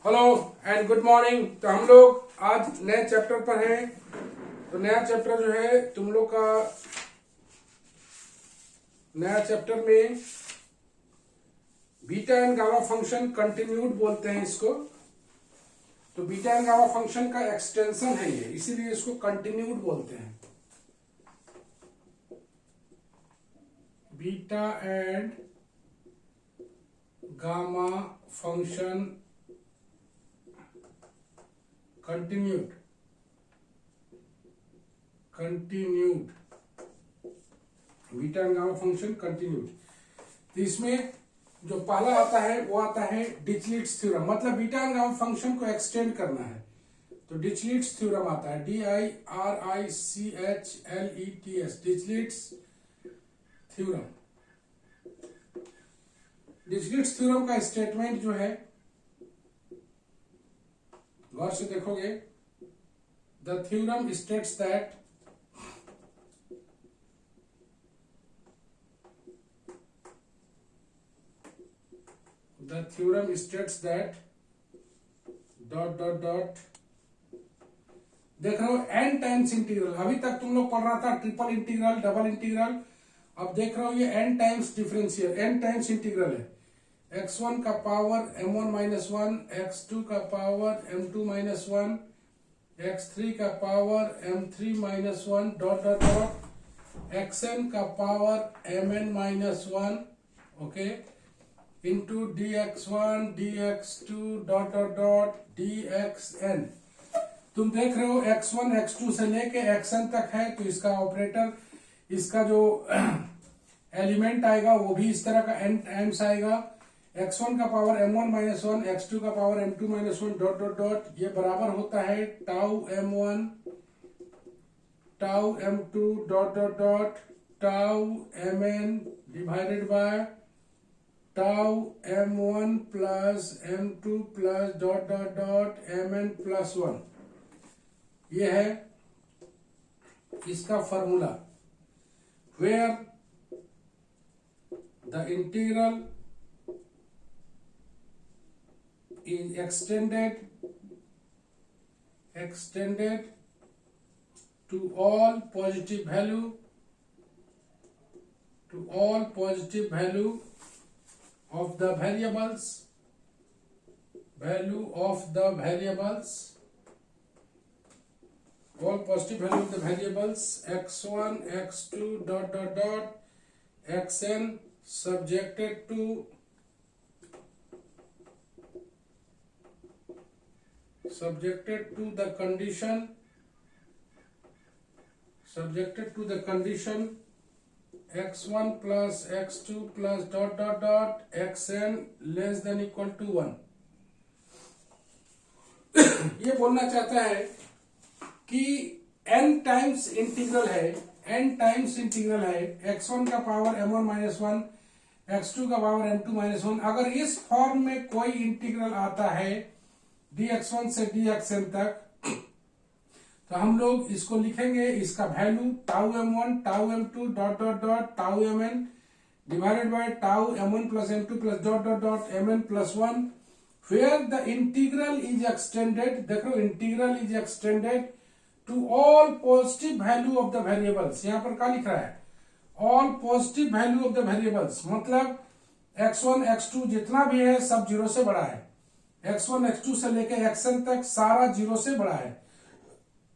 Hello and good morning. तो हम लोग आज नए चैप्टर पर हैं। तो नया चैप्टर जो है तुम लोग का नया चैप्टर में beta and gamma function continued बोलते हैं इसको। तो बीटा एंड गामा फंक्शन का एक्सटेंशन है ये, इसीलिए इसको कंटिन्यूड बोलते हैं। Beta and gamma function continued beta and gamma function continued. तो इसमें जो पहला आता है वो आता है डिरिचलेट्स थ्योरम, मतलब बीटा एंड गामा फंक्शन को एक्सटेंड करना है। तो डिरिचलेट्स थ्योरम आता है, DIRICHLETS, डिरिचलेट्स थ्योरम। डिरिचलेट्स थ्योरम का स्टेटमेंट जो है गौर से देखोगे, the theorem states that dot dot dot देख रहे हो n टाइम्स इंटीग्रल। अभी तक तुम लोग पढ़ रहा था ट्रिपल इंटीग्रल, डबल इंटीग्रल। अब देख रहे हो ये n times differential, n times integral है। x1 का power m1 minus one, x2 का power m2 minus one, x3 का power m3 minus one, dot dot dot xn का power mn minus one, okay, into dx1 dx2 dot dot dot dxn। तुम देख रहे हो x1 x2 से लेके xn तक है, तो इसका ऑपरेटर, इसका जो एलिमेंट आएगा वो भी इस तरह का n टाइम्स आएगा। x1 का power m1 minus one, x2 का power m2 minus one, dot dot dot, ये बराबर होता है tau m1 tau m2 dot dot dot tau mn divided by tau m1 plus m2 plus dot dot dot mn plus one. ये है इसका formula, where the integral is extended to all positive value of the variables all positive value of the variables x1 x2 dot dot dot xn subjected to the condition x1 plus x2 plus dot dot dot xn less than equal to 1। ये बोलना चाहता है कि n times integral है, x1 का power m1 minus one, x2 का power m2 minus one. अगर इस फॉर्म में कोई इंटीग्रल आता है dx1 से dxn तक, तो हम लोग इसको लिखेंगे, इसका value tau m1 tau m2 dot dot dot tau mn divided by tau m1 plus m2 plus dot dot dot mn plus one, where the integral is extended, देखो integral is extended to all positive value of the variables. यहां पर क्या लिख रहा है, all positive value of the variables, मतलब x1 x2 जितना भी है सब जीरो से बड़ा है। x1 x2 से लेके xn तक सारा जीरो से बड़ा है,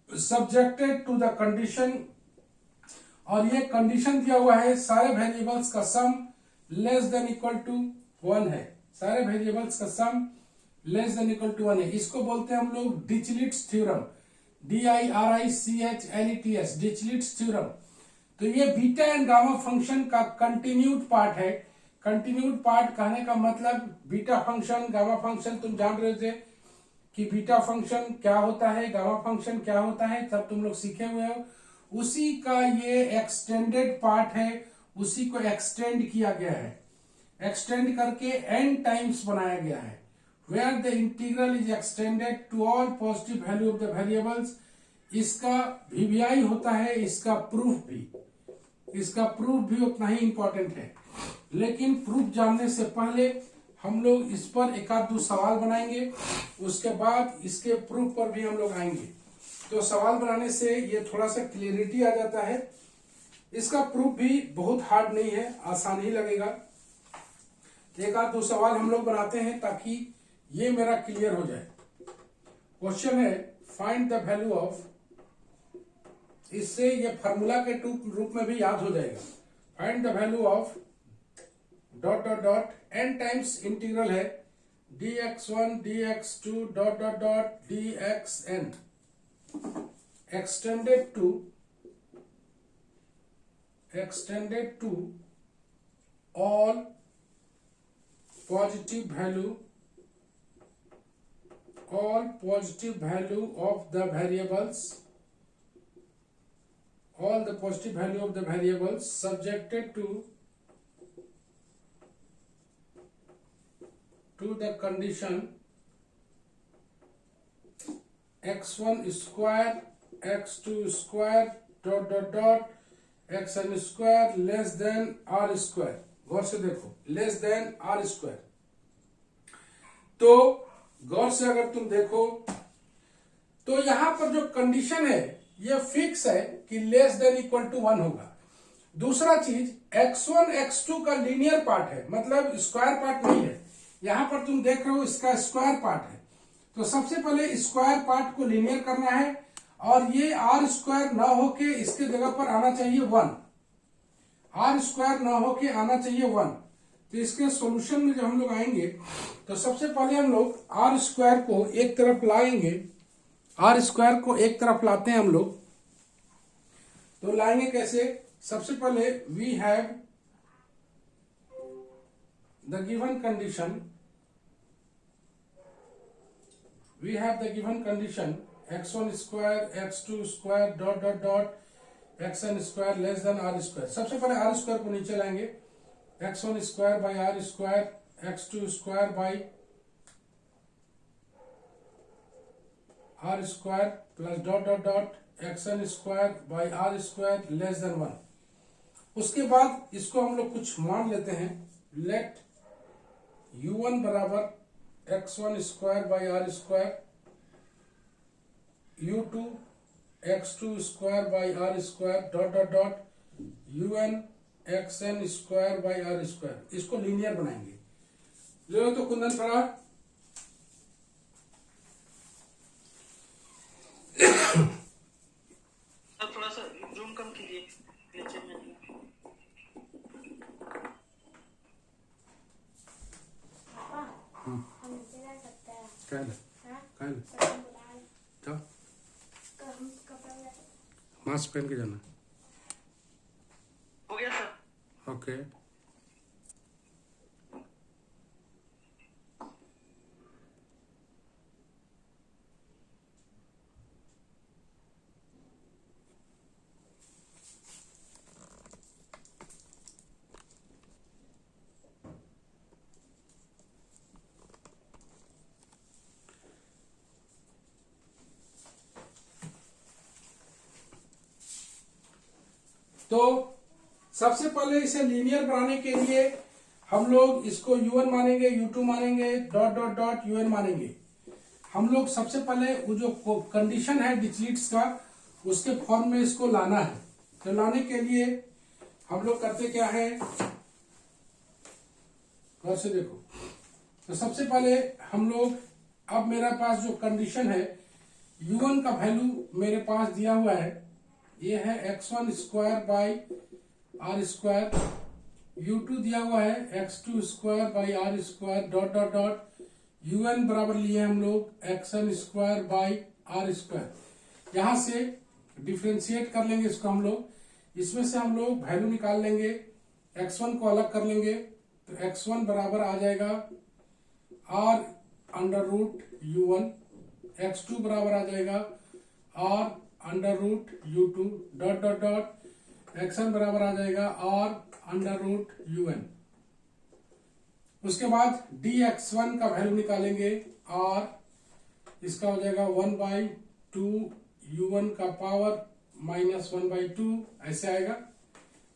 सब्जेक्टेड टू द कंडीशन। और ये कंडीशन दिया हुआ है सारे वेरिएबल्स का sum less than equal to 1 है, सारे वेरिएबल्स का sum less than equal to 1 है। इसको बोलते हैं हम लोग डिरिचलेट्स थ्योरम, DIRICHLETS, डिरिचलेट्स थ्योरम। तो ये बीटा एंड गामा फंक्शन का कंटिन्यूड पार्ट है। कंटिन्यूड पार्ट कहने का मतलब बीटा फंक्शन गामा फंक्शन, तुम जान रहे थे कि बीटा फंक्शन क्या होता है, गामा फंक्शन क्या होता है, तब तुम लोग सीखे हुए हो। उसी का ये एक्सटेंडेड पार्ट है, उसी को एक्सटेंड किया गया है, एक्सटेंड करके n टाइम्स बनाया गया है। Where the integral is extended to all positive value of the variables. इसका VBI होता है, इसका प्रूफ भी उतना ही इंपॉर्टेंट है। लेकिन प्रूफ जानने से पहले हम लोग इस पर एक आध दो सवाल बनाएंगे, उसके बाद इसके प्रूफ पर भी हम लोग आएंगे। तो सवाल बनाने से ये थोड़ा सा क्लियरिटी आ जाता है। इसका प्रूफ भी बहुत हार्ड नहीं है, आसान ही लगेगा। एक आध दो सवाल हम लोग बनाते हैं ताकि ये मेरा क्लियर हो जाए। क्वेश्चन है फाइंड द वैल्यू ऑफ, इससे ये फार्मूला के रूप में भी याद हो जाएगा। Find the value of dot dot dot n times integral है dx1 dx2 dot dot dot dxn extended to all positive value of the variables, all the positive value of the variables subjected to the condition x1 square x2 square dot dot dot xn square less than r square। गौर से देखो, less than are square. तो गौर से अगर तुम देखो तो यहां पर जो कंडीशन है ये फिक्स है कि लेस देन इक्वल टू 1 होगा। दूसरा चीज x1 x2 का लीनियर पार्ट है, मतलब स्क्वायर पार्ट नहीं है। यहां पर तुम देख रहे हो इसका स्क्वायर पार्ट है। तो सबसे पहले स्क्वायर पार्ट को लीनियर करना है और ये आर स्क्वायर ना होके इसके जगह पर आना चाहिए 1। आर स्क्वायर ना होके आना चाहिए 1। तो इसके सॉल्यूशन में जब हम लोग आएंगे तो सबसे पहले हम लोग आर स्क्वायर को एक तरफ लाएंगे। आर स्क्वायर को एक तरफ लाते हैं हम लोग। तो लाएंगे कैसे? सबसे पहले we have the given condition x1 square x2 square dot dot dot xn square less than r square। सबसे पहले r square को नीचे लाएंगे, x1 square by r square x2 square by r square plus dot dot dot xn square by r square less than 1। उसके बाद इसको हम लोग कुछ मान लेते हैं। लेट u1 बराबर x1 square by r square, u2 x2 square by r square dot dot dot un xn square by r square. इसको लीनियर बनाएंगे। ले लो तो कुंदन पड़ा। थोड़ा सा जूम कम कीजिए। मास्क पहन के जाना। हो गया सर। ओके। तो सबसे पहले इसे लीनियर बनाने के लिए हम लोग इसको u1 मानेंगे, u2 मानेंगे, डॉट डॉट डॉट un मानेंगे। हम लोग सबसे पहले वो जो कंडीशन है डिरिचलेट्स का, उसके फॉर्म में इसको लाना है। तो लाने के लिए हम लोग करते क्या है, गौर से देखो। तो सबसे पहले हम लोग, अब मेरे पास जो कंडीशन है u1 का वैल्यू मेरे पास दिया हुआ है, ये है x1 square by r square, u2 दिया हुआ है x2 square by r square dot dot dot un बराबर लिए हम लोग xn square by r square. यहां से डिफ्रेंशिएट कर लेंगे इसको हम लोग। इसमें से हम लोग वैल्यू निकाल लेंगे, x1 को अलग कर लेंगे। तो x1 बराबर आ जाएगा r under root u1, x2 बराबर आ जाएगा r under root u2 dot dot dot xn बराबर आ जाएगा r अंडर रूट un। उसके बाद dx1 का वैल्यू निकालेंगे r, इसका हो जाएगा 1/2 u1 का पावर माइनस 1/2, ऐसे आएगा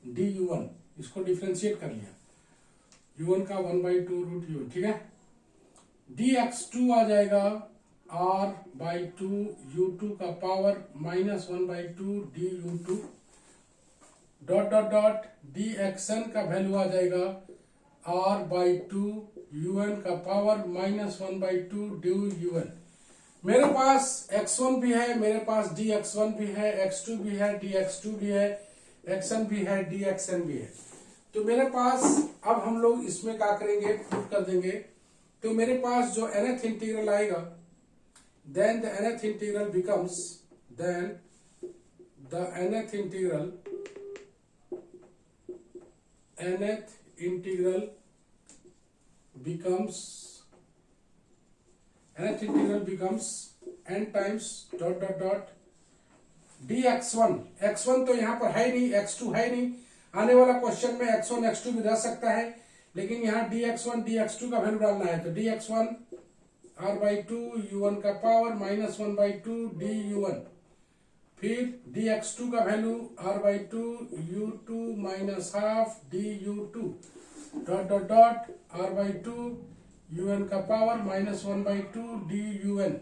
du1। इसको डिफ्रेंशिएट कर लिया। u1 का 1/2 रूट u1, ठीक है। dx2 आ जाएगा r/2 u2 का power -1/2 du2 dot dot dot dxn का वैल्यू आ जाएगा r/2 un का पावर -1/2 du un। मेरे पास x1 भी है, मेरे पास dx1 भी है, x2 भी है, dx2 भी है, xn भी है, dxn भी है। तो मेरे पास अब हम लोग इसमें क्या करेंगे, पुट कर देंगे। तो मेरे पास जो nth इंटीग्रल आएगा, then the nth integral becomes, then the nth integral becomes n times dot dot dot dx1। x1 तो यहाँ पर है नहीं, x2 है नहीं। आने वाला क्वेश्चन में x1 x2 भी रह सकता है, लेकिन यहाँ dx1 dx2 का वैल्यू डालना है। तो dx1 r/2 u1 का पावर -1/2 du1, फिर dx2 का value r/2 u2 -half du2 dot dot dot r/2 un का पावर -1/2 dun।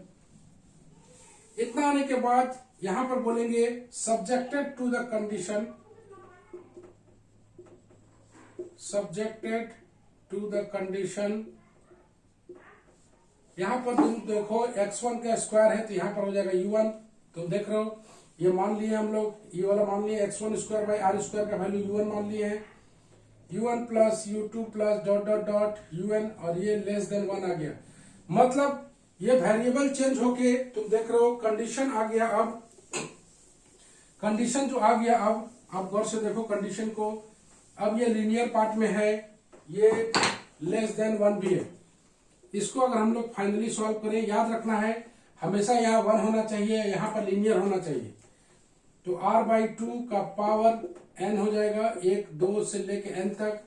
इतना आने के बाद यहां पर बोलेंगे सब्जेक्टेड टू द कंडीशन, यहां पर तुम देखो x1 का स्क्वायर है तो यहां पर हो जाएगा u1। तुम देख रहे हो, ये मान लिए हम लोग, ये वाला मान लिए x1 square by r square का वैल्यू u1 मान लिए हैं, u1 plus u2 plus dot dot dot un, और ये लेस देन 1 आ गया। मतलब ये वेरिएबल चेंज होके तुम देख रहे हो कंडीशन आ गया। अब कंडीशन जो आ गया, अब आप गौर से देखो कंडीशन को। अब ये लीनियर पार्ट में है, ये लेस देन 1 भी है। इसको अगर हम लोग फाइनली सॉल्व करें, याद रखना है हमेशा यहाँ 1 होना चाहिए, यहाँ पर लीनियर होना चाहिए। तो r/2 का पावर n हो जाएगा, 1 2 से लेके n तक,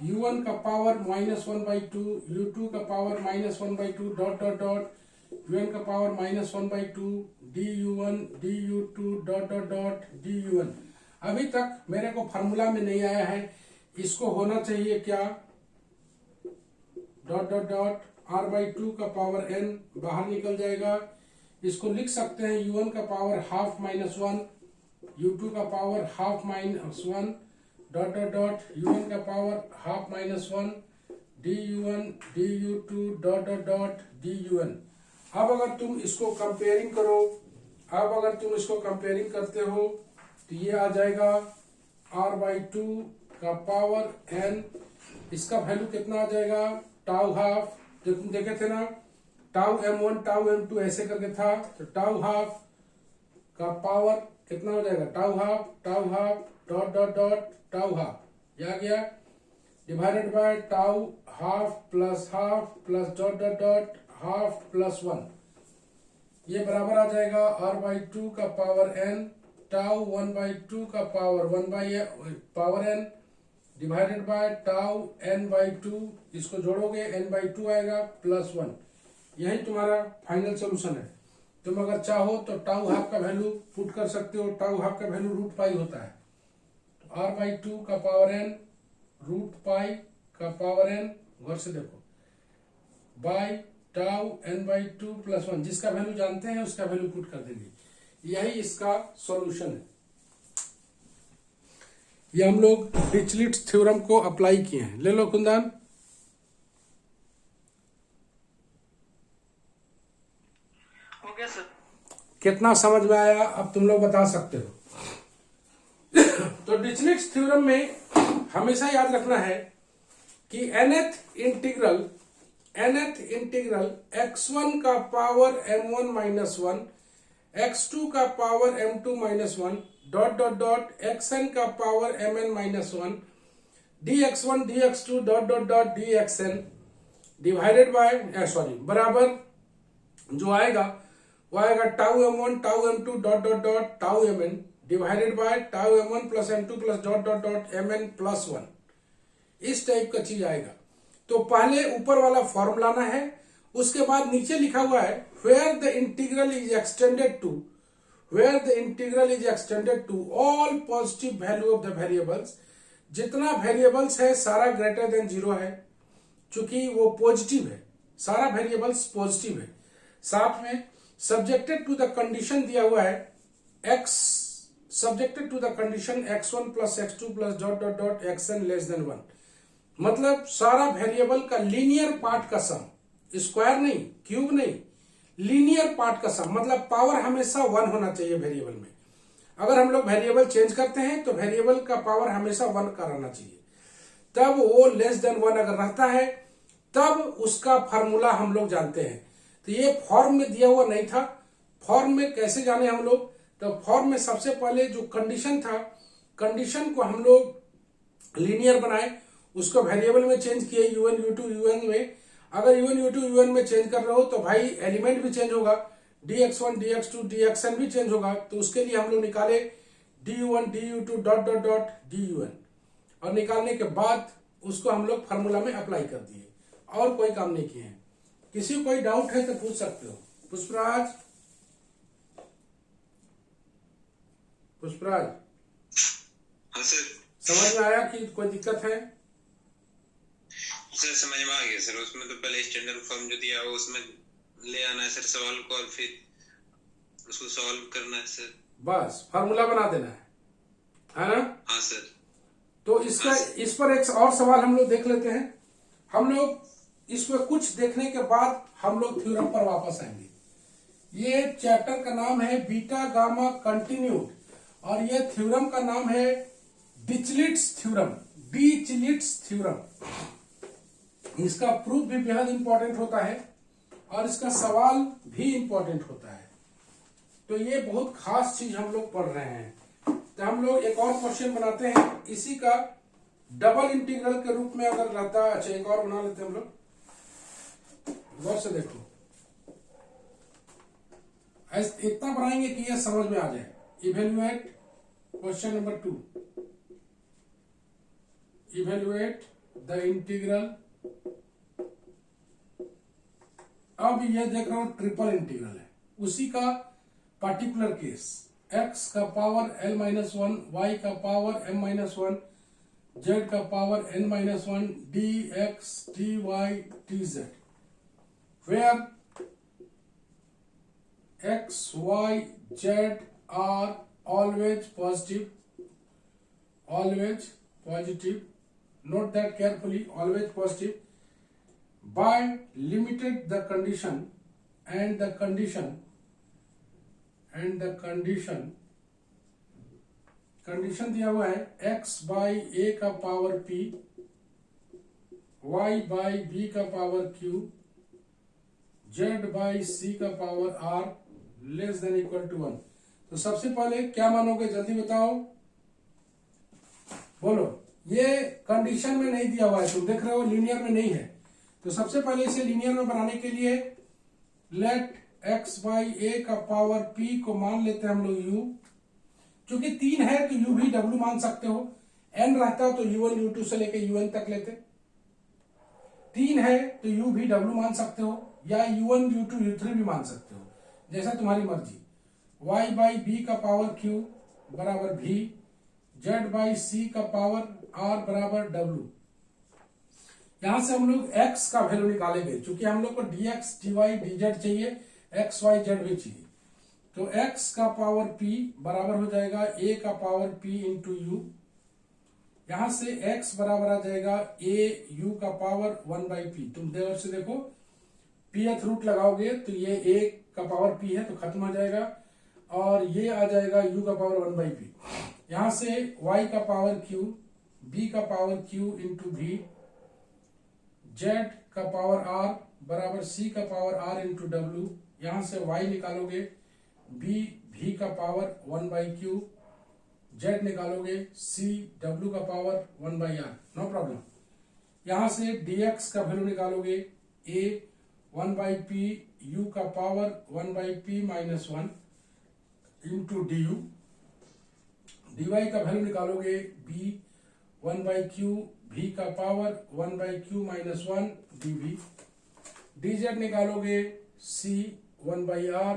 u1 का पावर -1/2, u2 का power -1/2 dot dot dot un का power -1/2 du1 du2 dot dot dot dun। अभी तक मेरे को फार्मूला में नहीं आया है, इसको होना चाहिए क्या, डॉट डॉट डॉट r/2 का पावर n बाहर निकल जाएगा। इसको लिख सकते हैं u1 का पावर हाफ -1, u2 का power half -1 dot dot dot un का power half -1 du1 du2 dot dot dot dun। अब अगर तुम इसको कंपेयरिंग करो, अब अगर तुम इसको कंपेयरिंग करते हो तो ये आ जाएगा r/2 का पावर n, इसका वैल्यू कितना आ जाएगा, टाउ हाफ, जो तुम देखे थे ना, टाउ m1 टाउ m2 ऐसे करके था। तो टाउ हाफ का पावर कितना हो जाएगा, tau half dot dot dot tau half, ये आ गया, divided by tau half plus dot dot dot half plus 1, ये बराबर आ जाएगा r/2 का पावर n टाउ 1/2 का पावर 1/पावर n divided by tau n/2, इसको जोड़ोगे n/2 आएगा प्लस 1। यही तुम्हारा फाइनल सोल्यूशन है। तुम अगर चाहो तो टाउ हाफ का वैल्यू पुट कर सकते हो, टाउ हाफ का वैल्यू √π होता है। तो r/2 का पावर n √π का पावर n, गौर से देखो, बाय टाउ n/2 प्लस 1, जिसका वैल्यू जानते हैं उसका वैल्यू पुट कर देंगे। यही इसका सॉल्यूशन है। ये हम लोग डिरिचलेट थ्योरम को अप्लाई किए हैं। ले लो कुंदन। हो गया सर। कितना समझ में आया अब तुम लोग बता सकते हो। तो डिरिचलेट थ्योरम में हमेशा याद रखना है कि nth इंटीग्रल x1 का पावर m1 माइनस 1, x2 का power m2 minus 1 dot dot dot xn का power mn minus 1 dx1 dx2 dot dot dot dxn divided by बराबर जो आएगा वो आएगा tau m1 tau m2 dot dot dot tau mn divided by tau m1 plus m2 plus dot dot dot mn plus 1। इस type का चीज आएगा। तो पहले ऊपर वाला फॉर्म लाना है, उसके बाद नीचे लिखा हुआ है where the integral is extended to all positive value of the variables, जितना वेरिएबल्स है सारा ग्रेटर देन 0 है, चूंकि वो पॉजिटिव है, सारा वेरिएबल्स पॉजिटिव है। साथ में सब्जेक्टेड टू द कंडीशन दिया हुआ है x, subjected to the condition x1 plus x2 plus dot dot dot xn less than 1, मतलब सारा वेरिएबल का लीनियर पार्ट का सम, स्क्वायर नहीं, क्यूब नहीं, लीनियर पार्ट का सम, मतलब पावर हमेशा 1 होना चाहिए वेरिएबल में। अगर हम लोग वेरिएबल चेंज करते हैं तो वेरिएबल का पावर हमेशा 1 का रहना चाहिए, तब वो लेस देन 1 अगर रहता है तब उसका फॉर्मूला हम लोग जानते हैं। तो ये फॉर्म में दिया हुआ नहीं था। फॉर्म में कैसे जाने हम लोग, तो फॉर्म में सबसे पहले जो कंडीशन था, कंडीशन को हम लोग लीनियर बनाए, उसको वेरिएबल में चेंज किए u1 u2 un में। अगर u1 u2 un में चेंज कर रहे हो तो भाई एलिमेंट भी चेंज होगा, dx1 dx2 dxn भी चेंज होगा। तो उसके लिए हम लोग निकाले du1 du2 dot dot dot dun, और निकालने के बाद उसको हम लोग फार्मूला में अप्लाई कर दिए, और कोई काम नहीं किए हैं। किसी को कोई डाउट है तो पूछ सकते हो। पुष्पराज, पुष्पराज हाँ सर। समझ में आया कि कोई दिक्कत है? सर समझ में आ गया सर। उसमें तो पहले स्टैंडर्ड फॉर्म जो दिया हो उसमें ले आना है सर सवाल को, और फिर उसको सॉल्व करना है सर। बस फार्मूला बना देना है ना? हाँ सर। तो इसका इस पर एक और सवाल हम लोग देख लेते हैं। हम लोग इसमें कुछ देखने के बाद हम लोग थ्योरम पर वापस आएंगे। ये चैप्टर का नाम है बीटा गामा कंटिन्यूड, और ये थ्योरम का नाम है डिरिचलेट्स थ्योरम, डिरिचलेट्स थ्योरम। इसका प्रूफ भी बेहद इंपॉर्टेंट होता है और इसका सवाल भी इंपॉर्टेंट होता है। तो ये बहुत खास चीज हम लोग पढ़ रहे हैं। तो हम लोग एक और क्वेश्चन बनाते हैं इसी का डबल इंटीग्रल के रूप में अगर रहता। अच्छा एक और बना लेते हैं हम लोग, गौर से देखो, इतना बनाएंगे कि ये समझ में आ जाए। Evaluate question number 2, evaluate the integral. अब ये देख रहा हूं ट्रिपल इंटीग्रल है, उसी का पर्टिकुलर केस, x का पावर l-1, y का पावर m-1, z का power n-1, dx dy dz, where x y z are always positive, note that carefully, always positive, by limited the condition and the condition दिया हुआ है x by a का power p, y by b का power q, z by c का power r less than equal to 1। तो सबसे पहले क्या मानोगे, जल्दी बताओ, बोलो। ये कंडीशन में नहीं दिया हुआ है, तुम देख रहे हो लीनियर में नहीं है। तो सबसे पहले इसे लीनियर में बनाने के लिए लेट x बाई a का पावर p को मान लेते हैं हम लोग u। क्योंकि 3 है तो u भी w मान सकते हो, n रहता तो u1 u2 से लेके un तक लेते। 3 है तो u भी w मान सकते हो, या u1 u2 u3 भी मान सकते हो, जैसा तुम्हारी मर्जी। y बाई b का पावर q बराबर v, z बाई c का पावर r बराबर w। यहां से हम लोग x का वैल्यू निकालेंगे, क्योंकि हम लोग को dx dy dz चाहिए, x y z भी चाहिए। तो x का पावर p बराबर हो जाएगा a का पावर p इंटू u। यहां से x बराबर आ जाएगा a u का पावर 1 बाई p। तुम देर से देखो, pth रूट लगाओगे तो ये a का पावर p है तो खत्म हो जाएगा, और ये आ जाएगा u का पावर 1 बाई p। यहां से y का पावर q, b का power q into v, z का पावर r बराबर c का पावर r इंटू w। यहां से y निकालोगे, b v का पावर 1 बाई q, z निकालोगे, c w का power 1 by r, no problem. यहां से dx का वैल्यू निकालोगे, a 1 बाई p u का power 1 by p minus 1 into du। dy का वैल्यू निकालोगे, b 1 बाई q v का power 1 by q minus 1 dv। dz निकालोगे, c 1 बाई r,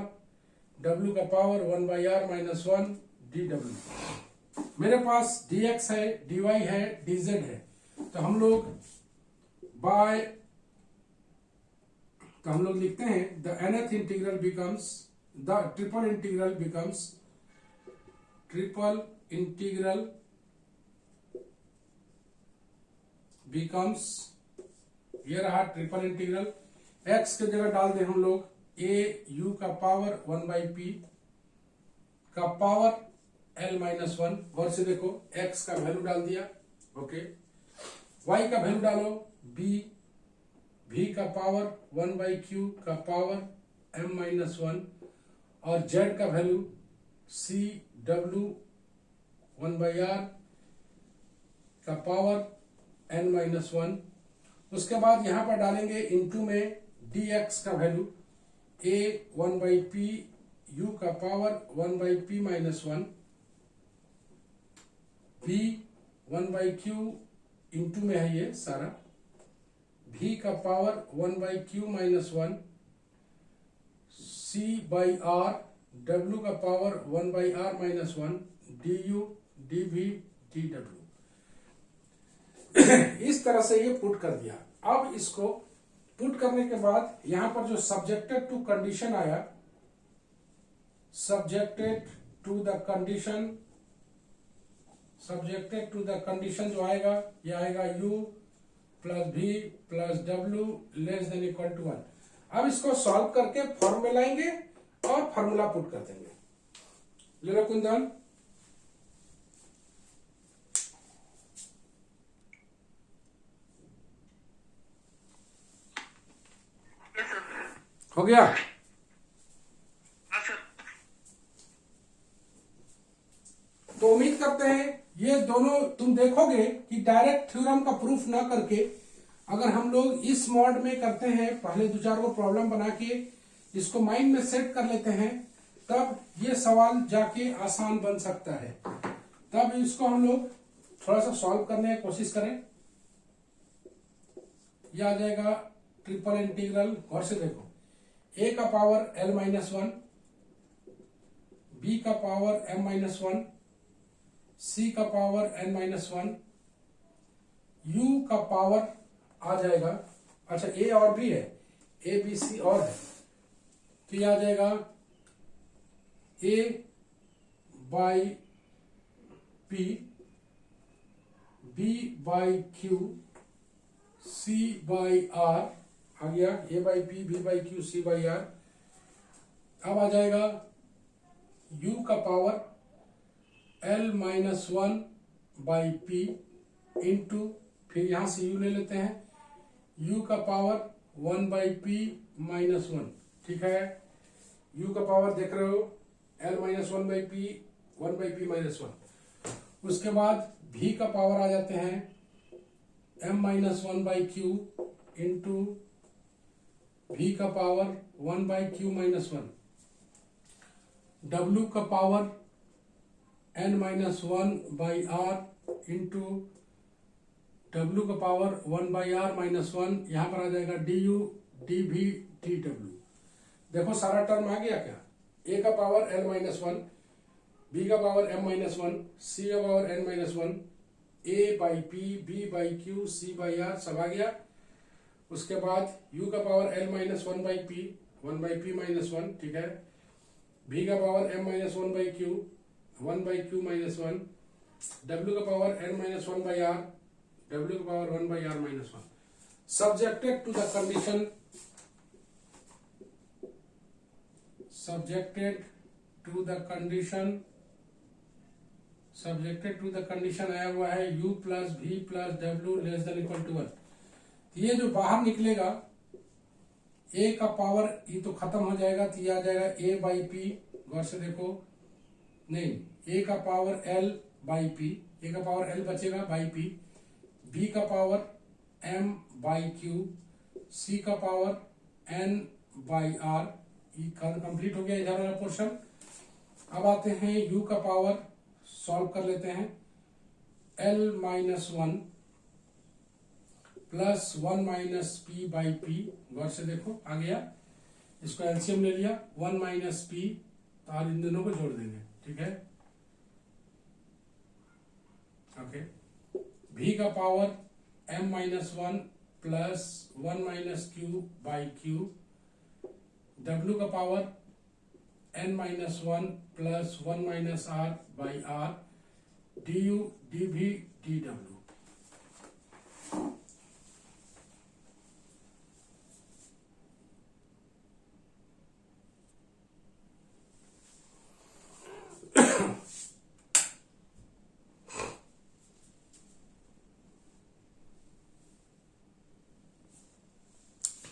w का power 1 by r minus 1 dw। मेरे पास dx है, dy है, dz है, तो हम लोग लिखते हैं the nth integral becomes the triple integral becomes ये रहा ट्रिपल इंटीग्रल। x की जगह डाल दें हम लोग a u का पावर 1/p का पावर l-1। गौर से देखो x का वैल्यू डाल दिया, ओके। y का वैल्यू डालो b v का पावर 1/q का पावर m-1 और z का वैल्यू c w 1/r का पावर n-1। उसके बाद यहां पर डालेंगे इनटू में dx का वैल्यू a 1/p u का power 1/p-1 v 1/q into में है ये सारा v का पावर 1/q-1 c/r w का power 1/r-1 du dv dw। इस तरह से ये पुट कर दिया। अब इसको पुट करने के बाद यहां पर जो सब्जेक्टेड टू कंडीशन आया, सब्जेक्टेड टू द कंडीशन जो आएगा ये आएगा u plus v plus w less than equal to 1। अब इसको सॉल्व करके फॉर्मूला लाएंगे और फॉर्मूला पुट कर देंगे। ले लो कुंदन। Yes sir. हो गया? हाँ सर। तो उम्मीद करते हैं ये दोनों तुम देखोगे कि डायरेक्ट थ्योरम का प्रूफ ना करके अगर हम लोग इस मोड में करते हैं, पहले 2-4 को प्रॉब्लम बना के इसको माइंड में सेट कर लेते हैं, तब ये सवाल जाके आसान बन सकता है। तब इसको हम लोग थोड़ा सा सॉल्व करने की कोशिश करें। ये आ जाएगा ट्रिपल इंटीग्रल। गौर से देखो a का पावर l-1, b का पावर m-1, c का पावर n-1, u का पावर आ जाएगा, अच्छा a और b है, a b c और है, तो ये आ जाएगा a by p, b by q, c by r आ गया, a by p, b by q, c by r। अब आ जाएगा u का power l-1 by p into, फिर यहां से u ले लेते हैं, u का पावर 1/p-1, ठीक है। u का पावर देख रहे हो l-1/p, 1/p-1। उसके बाद v का पावर आ जाते हैं m-1/q इंटू v का पावर 1/q-1, w का पावर n-1/r इंटू w का पावर 1/r-1, यहां पर आ जाएगा du dv dw। देखो सारा टर्म आ गया क्या? a का पावर l-1, b का पावर m-1, c का power n-1, a by p, b by q, c by r सब आ गया। उसके बाद u का पावर l-1/p, 1/p-1, ठीक है। v का पावर m-1/q, 1/q-1, w का पावर n-1/r, w का power 1/r-1। subjected to the condition आया हुआ है u plus v plus w less than equal to 1। ये जो बाहर निकलेगा a का पावर ये तो खत्म हो जाएगा, तो ये आ जाएगा a बाई p। गौर से देखो, नहीं, a का power l by p, a का पावर l बचेगा बाई p, b का power m by q, c का पावर n बाई r। ये कंप्लीट हो गया इधर वाला पोर्शन। अब आते हैं u का पावर, सॉल्व कर लेते हैं, l-1 plus 1 minus p by p। गौर से देखो आ गया, इसको एलसीएम ले लिया, 1 माइनस p, तो आज इन दोनों को जोड़ देंगे, ठीक है। ओके, v का power m minus 1 plus 1 minus Q by Q, w का power n minus 1 plus 1 minus r by r, du dv dw।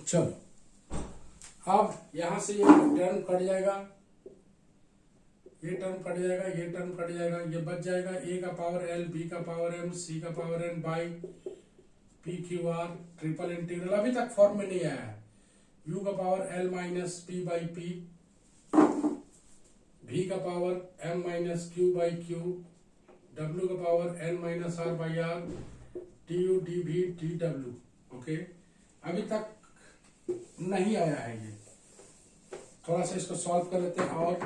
चलो, अब यहां से ये टर्म कट जाएगा, ये टर्म कट जाएगा, ये टर्म कट जाएगा, ये बच जाएगा a का पावर l, b का पावर m, c का power n by p q R triple integral. अभी तक फॉर्म में नहीं आया है। u का power l minus p by p, v का power m minus q by q, w का power n minus r by r, du dv dw। Okay, अभी तक नहीं आया है ये, थोड़ा सा इसको सॉल्व कर लेते हैं। और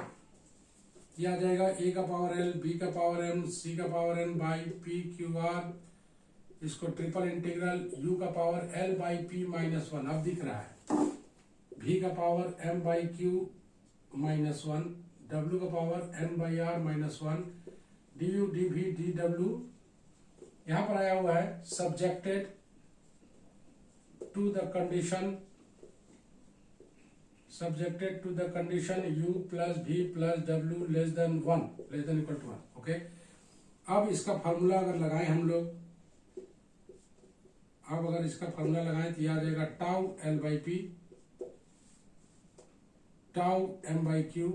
ये आ जाएगा a का पावर l, b का पावर m, c का power n by p q r, इसको ट्रिपल इंटीग्रल u का power l by p minus 1, अब दिख रहा है, v का power m by q minus 1, w का power n by r minus 1, du dv dw। यहां पर आया हुआ है subjected to the condition, subjected to the condition u plus v plus w less than 1, less than equal to 1। Okay, अब इसका formula अगर लगाएं हम लोग, अब अगर इसका फार्मूला लगाएं तो यह आ जाएगा tau l by P, tau m by Q,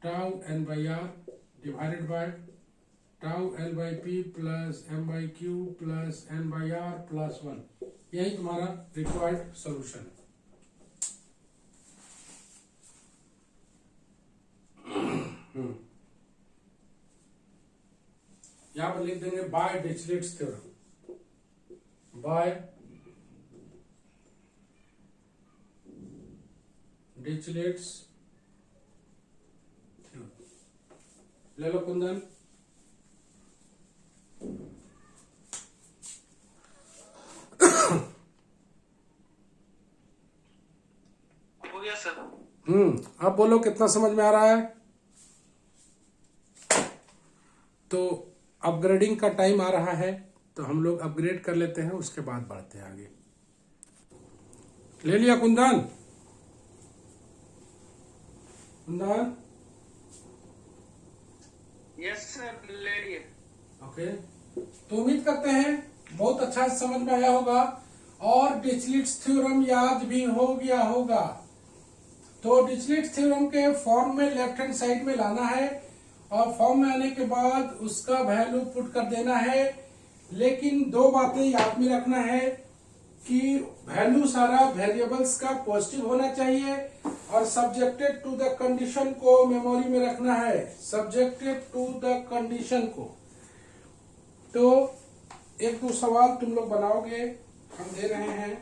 tau n by r divided by tau l by P plus m by Q plus n by r plus 1। यही तुम्हारा रिक्वायर्ड सोल्यूशन है। यहां पर लिख देंगे बाय डिरिचलेट्स थ्योरम, बाय डिरिचलेट्स थ्योरम। ले लो कुंदन। हो गया सर। अब बोलो कितना समझ में आ रहा है। तो अपग्रेडिंग का टाइम आ रहा है, तो हम लोग अपग्रेड कर लेते हैं, उसके बाद बढ़ते हैं आगे। ले लिया कुंदन? कुंदन? यस सर, ले लिए। ओके, तो उम्मीद करते हैं बहुत अच्छा समझ में आया होगा और डिरिचलेट्स थ्योरम याद भी हो गया होगा। तो डिरिचलेट्स थ्योरम के फॉर्म में लेफ्ट हैंड साइड में लाना है और फॉर्म में आने के बाद उसका वैल्यू पुट कर देना है। लेकिन दो बातें याद में रखना है कि वैल्यू सारा वेरिएबल्स का पॉजिटिव होना चाहिए और सब्जेक्टेड टू द कंडीशन को मेमोरी में रखना है, सब्जेक्टेड टू द कंडीशन को। तो एक दो सवाल तुम लोग बनाओगे, हम दे रहे हैं।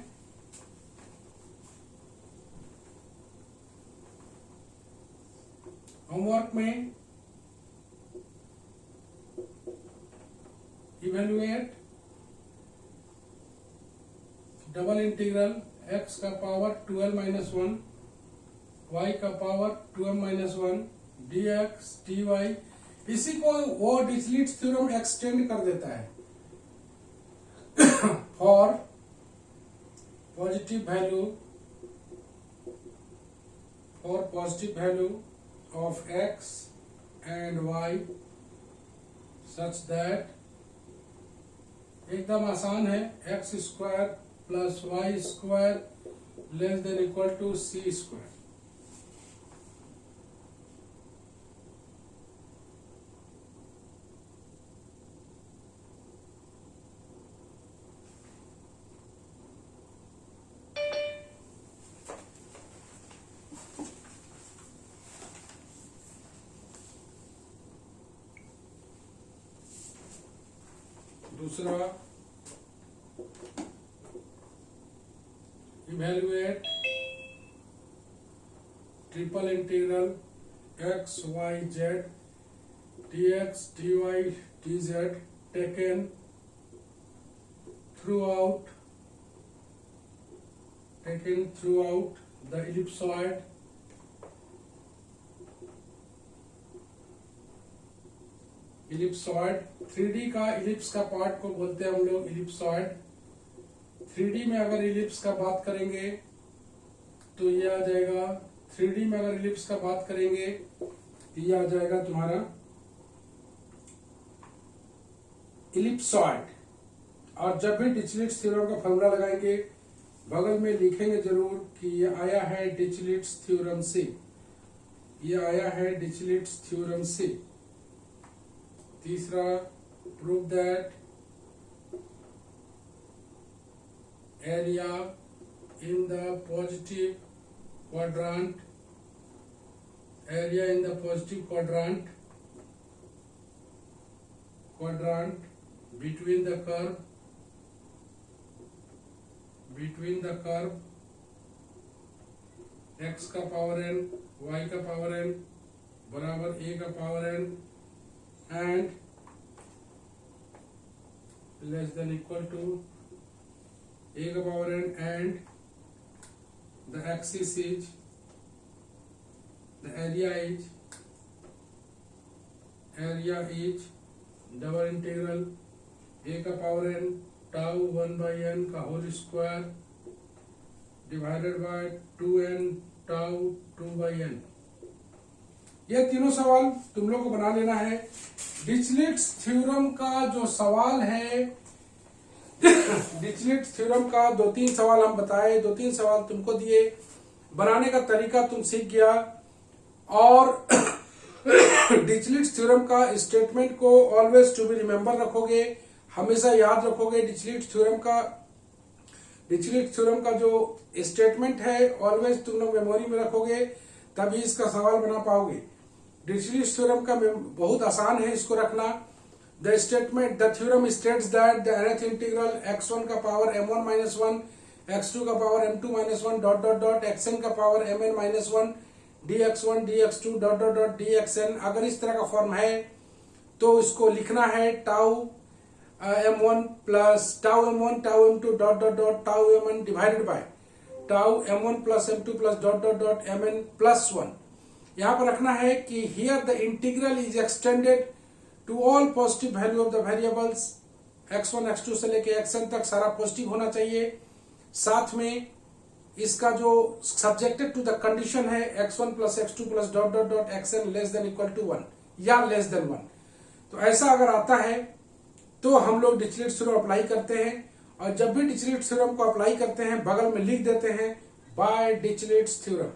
होमवर्क में इवेल्युएट डबल इंटीग्रल x का पावर 2l माइनस 1, y का power 2m minus 1 dx dy। इसी को वो डिरिचलेट्स थ्योरम एक्सटेंड कर देता है for positive value of x and y such that, एकदम आसान है, x square plus y square less than equal to c square. दूसरा, evaluate triple integral x y z dx dy dz taken throughout the ellipsoid ellipsoid 3D का ellipse का part को बोलते हैं हम लोग इलिप्सॉइड। 3D में अगर इलिप्स का बात करेंगे तो ये आ जाएगा, 3D में अगर इलिप्स का बात करेंगे तो ये आ जाएगा तुम्हारा इलिप्सॉइड। और जब भी डिरिचलेट्स थ्योरम का फॉर्मूला लगाएंगे बगल में लिखेंगे जरूर कि ये आया है डिरिचलेट्स थ्योरम से, ये आया है डिरिचलेट्स थ्योरम से। तीसरा, prove that area in the positive quadrant, area in the positive quadrant between the curve x का पावर n, y का पावर n बराबर a का power n and less than equal to a का power n, and the axis is, the area is double integral a का power n tau 1/n का whole square divided by 2n tau 2/n। ये तीनों सवाल तुम लोग को बना लेना है। डिरिचलेट्स थ्योरम का जो सवाल है डिरिचलेट्स थ्योरम का 2-3 सवाल हम बताए, 2-3 सवाल तुमको दिए, बनाने का तरीका तुम सीख गया। और डिरिचलेट्स थ्योरम का स्टेटमेंट को ऑलवेज टू बी रिमेंबर रखोगे, हमेशा याद रखोगे। डिरिचलेट्स थ्योरम का जो स्टेटमेंट है ऑलवेज तुम लोग मेमोरी में रखोगे, तभी इसका सवाल बना पाओगे। डिरिचलेट्स थ्योरम का बहुत आसान है इसको रखना। The statement, the theorem states that the nth integral x1 का पावर m1 माइनस 1, x2 का power m2 minus 1 dot dot dot xn का power mn minus 1 dx1 dx2 dot dot dot dxn। अगर इस तरह का फॉर्म है तो इसको लिखना है tau m1 plus tau m1 tau m2 dot dot dot tau mn divided by tau m1 plus m2 plus dot dot dot mn plus 1। यहाँ पर रखना है कि here the integral is extended to all positive value of the variables, x1 x2 से लेके xn तक सारा positive होना चाहिए। साथ में इसका जो सब्जेक्टेड टू द कंडीशन है x1 plus x2 plus dot dot dot xn less than equal to 1 या लेस देन 1। तो ऐसा अगर आता है तो हम लोग डिरिचलेट्स थ्योरम अप्लाई करते हैं, और जब भी डिरिचलेट्स थ्योरम को अप्लाई करते हैं बगल में लिख देते हैं बाय डिरिचलेट्स थ्योरम।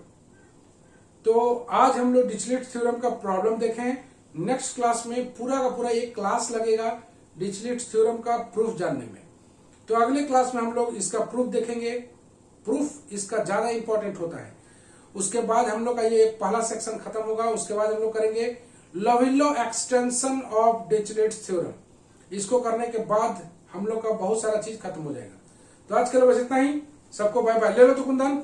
तो आज हम लोग डिरिचलेट्स थ्योरम का प्रॉब्लम देखें। नेक्स्ट क्लास में पूरा का पूरा एक क्लास लगेगा डिरिचलेट्स थ्योरम का प्रूफ जानने में। तो अगले क्लास में हम लोग इसका प्रूफ देखेंगे। प्रूफ इसका ज्यादा इंपॉर्टेंट होता है। उसके बाद हम लोग का ये पहला सेक्शन खत्म होगा। उसके बाद हम लोग करेंगे लविल्लो एक्सटेंशन ऑफ डिरिचलेट्स थ्योरम। इसको करने के बाद हम लोग का बहुत सारा चीज खत्म हो जाएगा। तो आज के लिए बस इतना ही। सबको बाय बाय। ले लो तो कुंदन,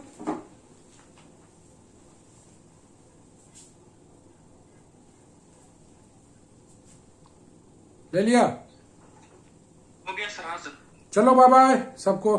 ले लिया? हो गया सर। हाँ सर। चलो बाय बाय सबको।